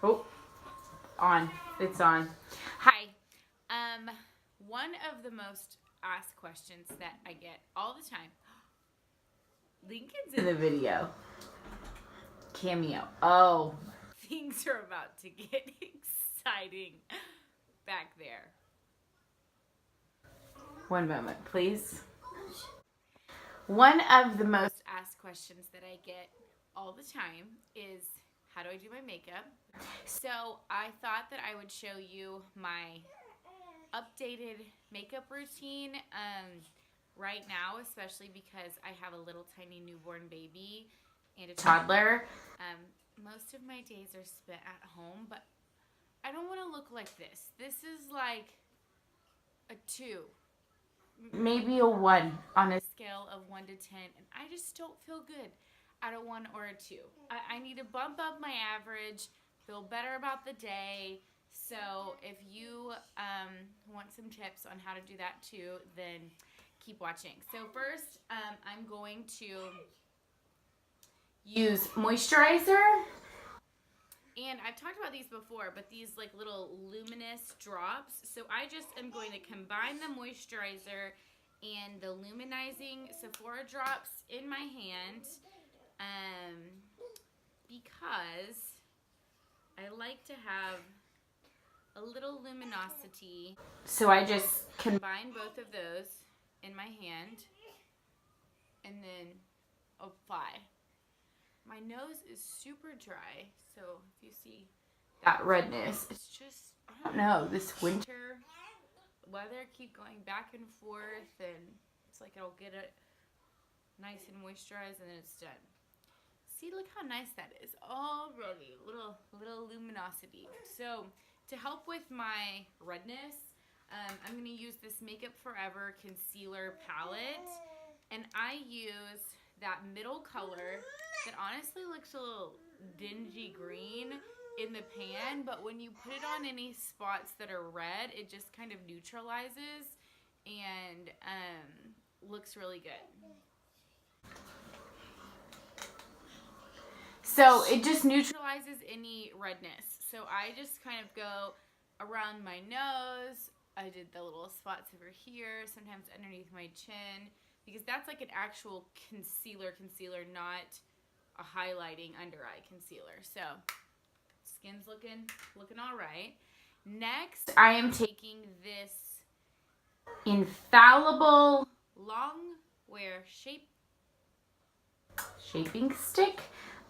Oh, on. It's on. Hi. One of the most asked questions that I get all the time. Lincoln's in the video. Cameo. Oh, things are about to get exciting back there. One moment, please. One of the most asked questions that I get all the time is, how do I do my makeup? So I thought that I would show you my updated makeup routine right now, especially because I have a little tiny newborn baby and a toddler. Most of my days are spent at home, but I don't want to look like this. This is like a 2, maybe a 1 on a scale of 1 to 10, and I just don't feel good at a 1 or a 2. I need to bump up my average, feel better about the day. So if you want some tips on how to do that too, then keep watching. So first, I'm going to use moisturizer. And I've talked about these before, but these like little luminous drops. So I just am going to combine the moisturizer and the luminizing Sephora drops in my hand because I like to have a little luminosity. So I just combine both of those in my hand and then apply. My nose is super dry, so if you see that redness, it's just, I don't know, this winter weather keep going back and forth, and it's like it'll get it nice and moisturized and then it's done. See, look how nice that is already, little luminosity. So to help with my redness, I'm going to use this Makeup Forever concealer palette, and I use that middle color that honestly looks a little dingy green in the pan, but when you put it on any spots that are red, it just kind of neutralizes and looks really good. So it just neutralizes any redness. So I just kind of go around my nose. I did the little spots over here, sometimes underneath my chin, because that's like an actual concealer, not a highlighting under eye concealer. So skin's looking all right. Next, I am taking this Infallible long wear shaping stick.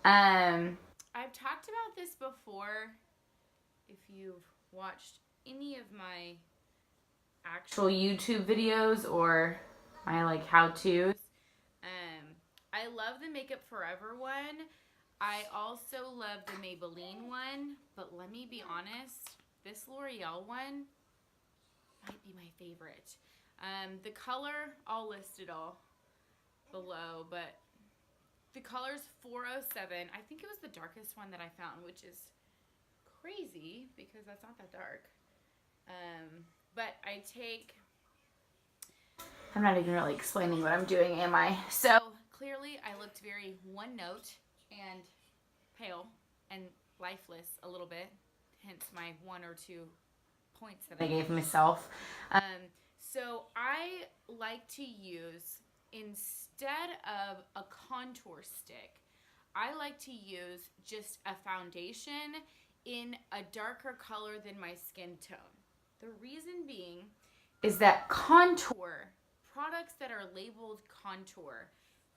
I've talked about this before. If you've watched any of my actual YouTube videos or my like how-tos, I love the Makeup Forever one. I also love the Maybelline one, but let me be honest, this L'Oreal one might be my favorite. The color, I'll list it all below, but the color's 407. I think it was the darkest one that I found, which is crazy because that's not that dark. But I'm not even really explaining what I'm doing, am I? So clearly I looked very one note and pale and lifeless a little bit, hence my 1 or 2 points that I gave myself. So I like to use, instead of a contour stick, I like to use just a foundation in a darker color than my skin tone. The reason being is that contour, products that are labeled contour,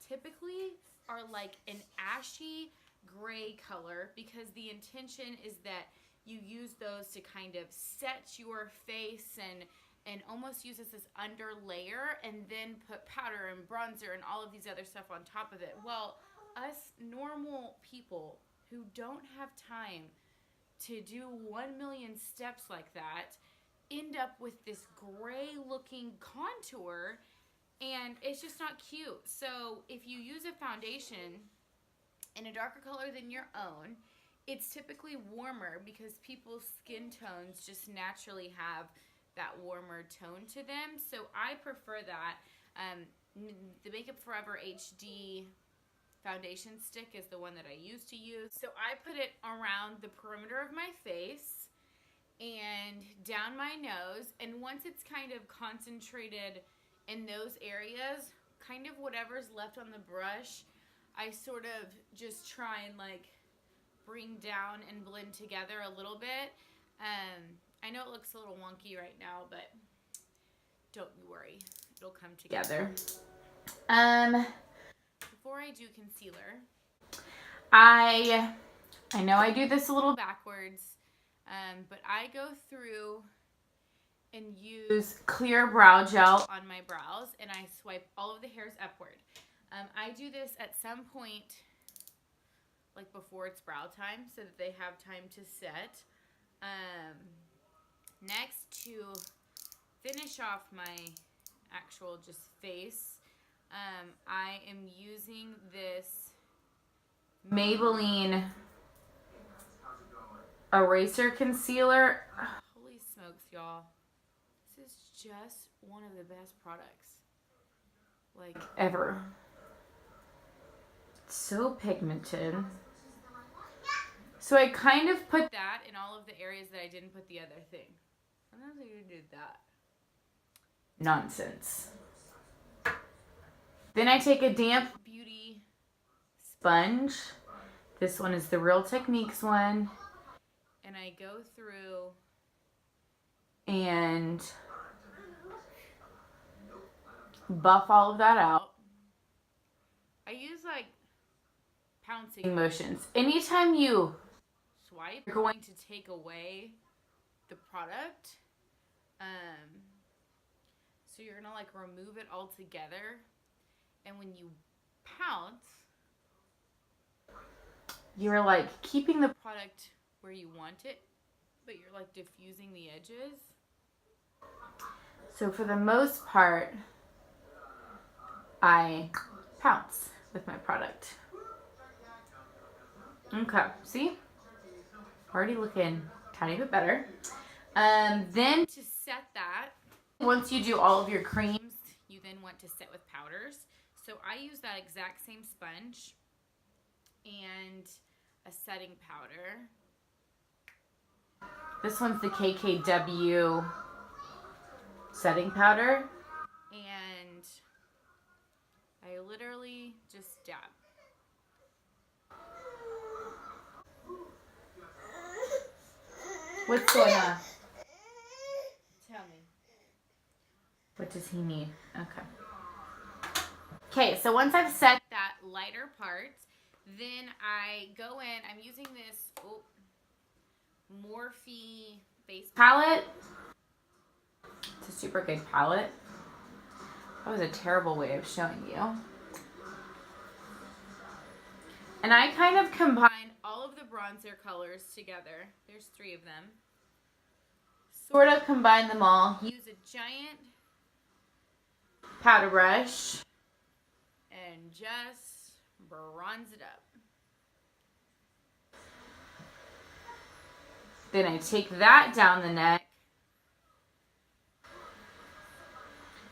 typically are like an ashy gray color because the intention is that you use those to kind of set your face and almost use this as under layer and then put powder and bronzer and all of these other stuff on top of it. Well, us normal people who don't have time to do 1 million steps like that end up with this gray looking contour, and it's just not cute. So if you use a foundation in a darker color than your own, it's typically warmer because people's skin tones just naturally have that warmer tone to them. So I prefer that. The Makeup Forever HD foundation stick is the one that I used to use. So I put it around the perimeter of my face and down my nose. And once it's kind of concentrated in those areas, kind of whatever's left on the brush, I sort of just try and like bring down and blend together a little bit. I know it looks a little wonky right now, but don't you worry, it'll come together. Before I do concealer, I know I do this a little backwards, but I go through and use clear brow gel on my brows, and I swipe all of the hairs upward. I do this at some point, like before it's brow time, so that they have time to set. Next, to finish off my actual just face, I am using this Maybelline eraser concealer. Holy smokes, y'all. This is just one of the best products, like, ever. It's so pigmented. So I kind of put that in all of the areas that I didn't put the other thing. I don't think you did that. Nonsense. Then I take a damp beauty sponge. This one is the Real Techniques one. And I go through and buff all of that out. I use like pouncing motions. Anytime you swipe, you're going to take away the product. So you're gonna like remove it all together. And when you pounce, you're like keeping the product where you want it, but you're like diffusing the edges. So for the most part, I pounce with my product. Okay, see? Already looking a tiny bit better. Then to set that, once you do all of your creams, you then want to set with powders. So I use that exact same sponge and a setting powder. This one's the KKW setting powder. And I literally just dab. What's going on? Tell me. What does he need? Okay. Okay, so once I've set that lighter part, then I go in. I'm using this Morphe face palette. It's a super good palette. That was a terrible way of showing you. And I kind of combine all of the bronzer colors together. There's 3 of them. Sort of combine them all. Use a giant powder brush and just bronze it up. Then I take that down the neck.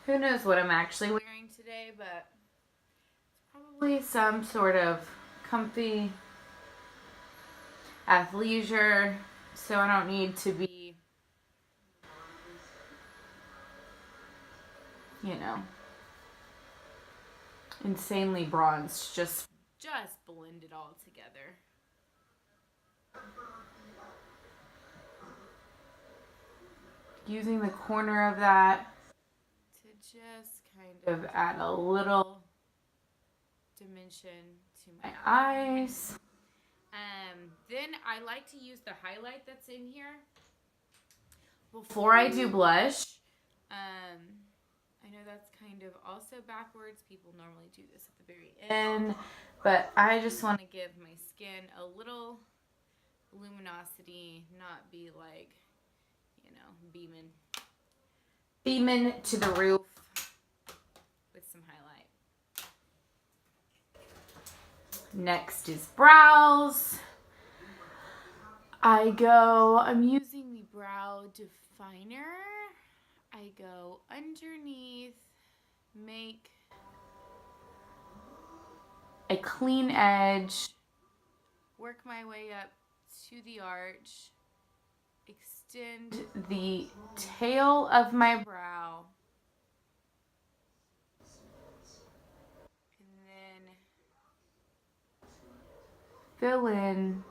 Who knows what I'm actually wearing today, but it's probably some sort of comfy athleisure, so I don't need to be, you know, insanely bronzed. Just blend it all together. Using the corner of that to just kind of add a little dimension to my eyes. Then I like to use the highlight that's in here before I do blush. I know that's kind of also backwards. People normally do this at the very end, but I just want to give my skin a little luminosity, not be like, you know, beaming to the roof with some highlight. Next is brows. I'm using the brow definer. I go underneath, make a clean edge, work my way up to the arch, extend the tail of my brow, and then fill in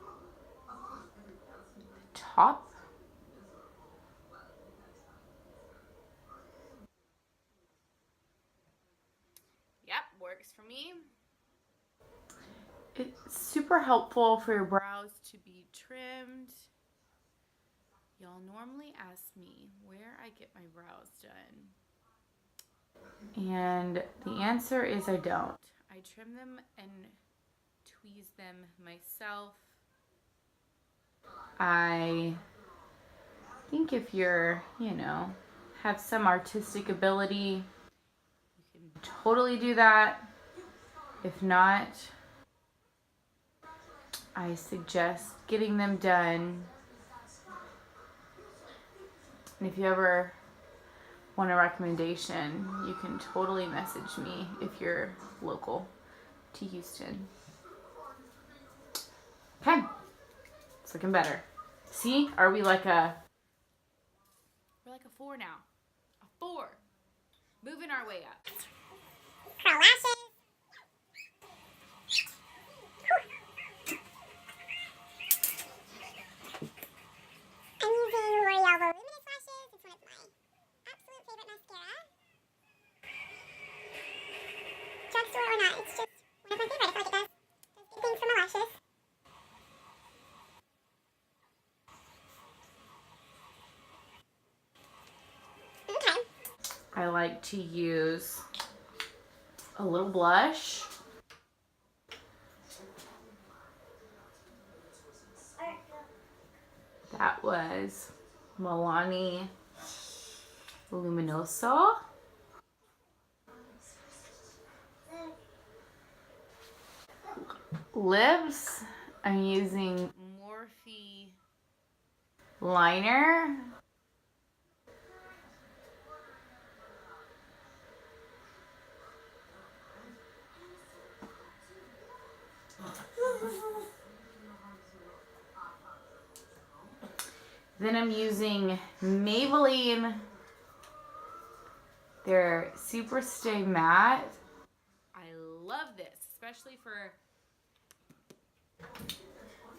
the top. Yep, works for me. It's super helpful for your brows to be trimmed. Y'all normally ask me where I get my brows done. And the answer is I don't. I trim them and tweeze them myself. I think if you're, have some artistic ability, you can totally do that. If not, I suggest getting them done. And if you ever want a recommendation, you can totally message me if you're local to Houston. Okay, it's looking better. See, are we like a... We're like a 4 now. A 4. Moving our way up. Curl lashes. I'm using L'Oreal Voluminous Lashes. It's one of my absolute favorite mascara. Drugstore or not, it's just one of my favorite. I feel like it does good things for my lashes. Okay. I like to use a little blush. That was Milani Luminoso. Lips, I'm using Morphe Liner. Then I'm using Maybelline, their Super Stay Matte. I love this, especially for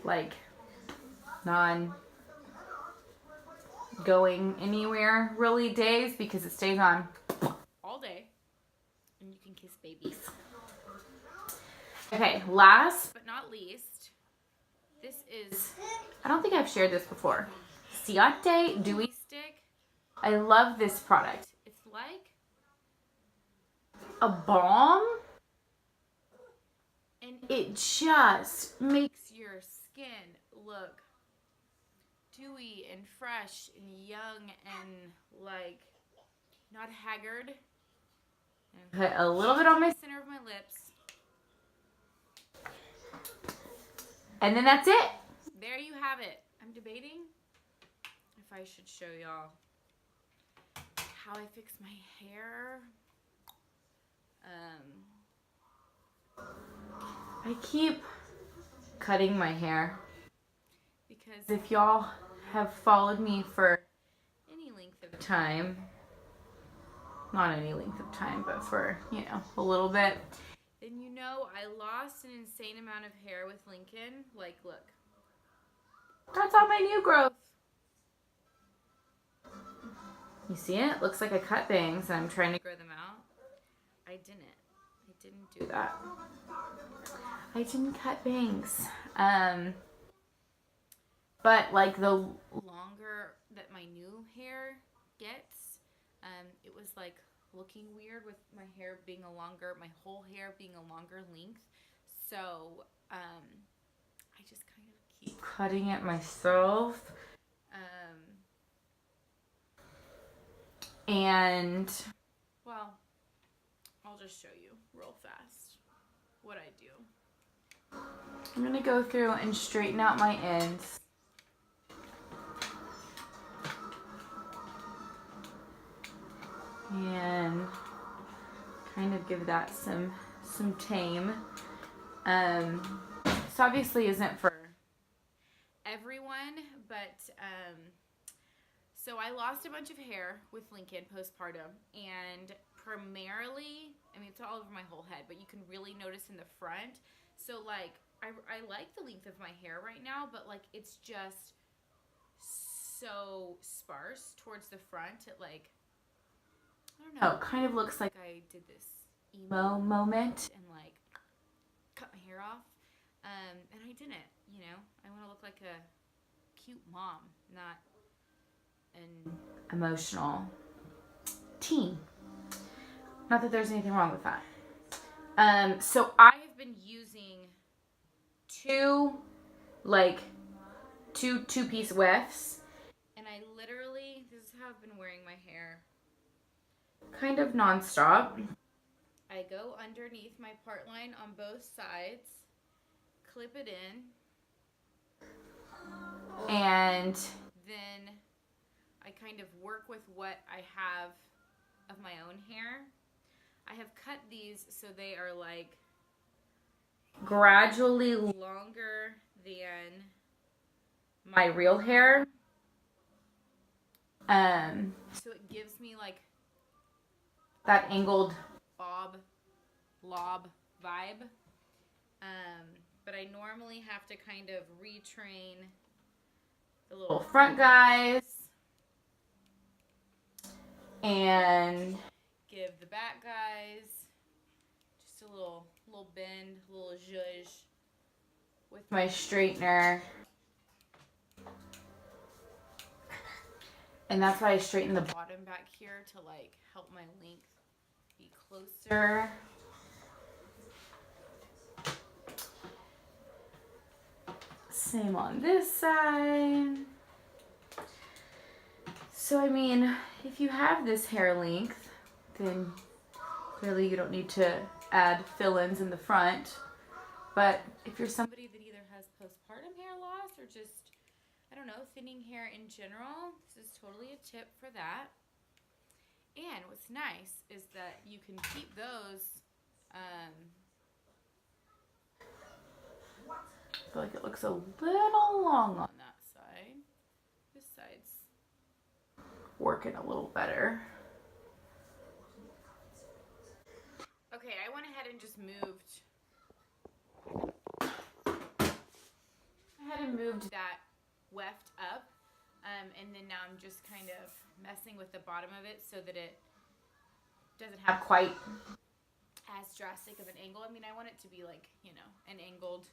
like non-going anywhere really days, because it stays on all day and you can kiss babies. Okay, last but not least, this is, I don't think I've shared this before, Ciate Dewy Stick. I love this product. It's like a balm, and it just makes your skin look dewy and fresh and young and like not haggard. And put a little bit on my center of my lips. And then that's it. There you have it. I'm debating if I should show y'all how I fix my hair. I keep cutting my hair because if y'all have followed me for any length of time, not any length of time, but for, a little bit, then you know I lost an insane amount of hair with Lincoln. Like, look. That's all my new growth. You see it? Looks like I cut bangs and I'm trying to grow them out. I didn't do that. I didn't cut bangs. But like the longer that my new hair gets, it was like looking weird with my hair being my whole hair being a longer length. So, I just kind of keep cutting it myself. And, well, I'll just show you real fast what I do. I'm going to go through and straighten out my ends. And kind of give that some tame. This obviously isn't for everyone, but so I lost a bunch of hair with Lincoln postpartum, and primarily, I mean, it's all over my whole head, but you can really notice in the front. So like, I like the length of my hair right now, but like, it's just so sparse towards the front. It like, I don't know, it kind of looks like I did this emo moment and like cut my hair off. And I didn't, you know. I want to look like a cute mom, not an emotional teen. Not that there's anything wrong with that. So I have been using two two-piece wefts, and I literally, this is how I've been wearing my hair, kind of nonstop. I go underneath my part line on both sides, clip it in, and then I kind of work with what I have of my own hair. I have cut these so they are like gradually longer than my real hair. So it gives me like that angled lob vibe. But I normally have to kind of retrain the little front guys and give the back guys just a little bend, a little zhuzh with my straightener. And that's why I straighten the bottom back here to like help my length be closer. Same on this side. So I mean, if you have this hair length, then clearly you don't need to add fill-ins in the front. But if you're somebody that either has postpartum hair loss or just, I don't know, thinning hair in general, this is totally a tip for that. And what's nice is that you can keep those, I feel like it looks a little long on that side. This side's working a little better. Okay, I went ahead and just moved that weft up, and then now I'm just kind of messing with the bottom of it so that it doesn't have quite as drastic of an angle. I mean, I want it to be like, you know, an angled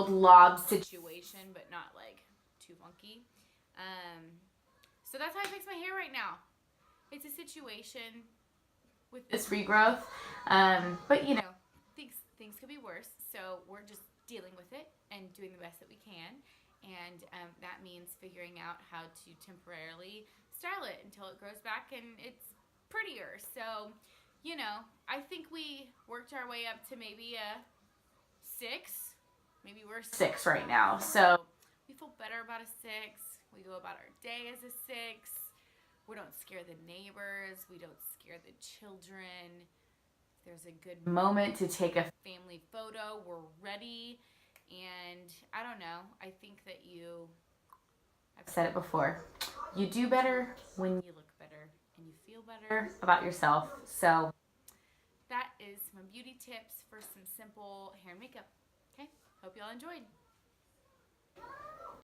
lob situation, but not like too funky. So that's how I fix my hair right now. It's a situation with this regrowth, but you know, things could be worse. So we're just dealing with it and doing the best that we can. And that means figuring out how to temporarily style it until it grows back and it's prettier. So, you know, I think we worked our way up to maybe a 6. Maybe we're 6 right now. So we feel better about a 6. We go about our day as a 6. We don't scare the neighbors. We don't scare the children. If there's a good moment to take a family photo, we're ready. And I don't know, I think that I've said it before, you do better when you look better and you feel better about yourself. So that is my beauty tips for some simple hair and makeup. Okay, hope y'all enjoyed.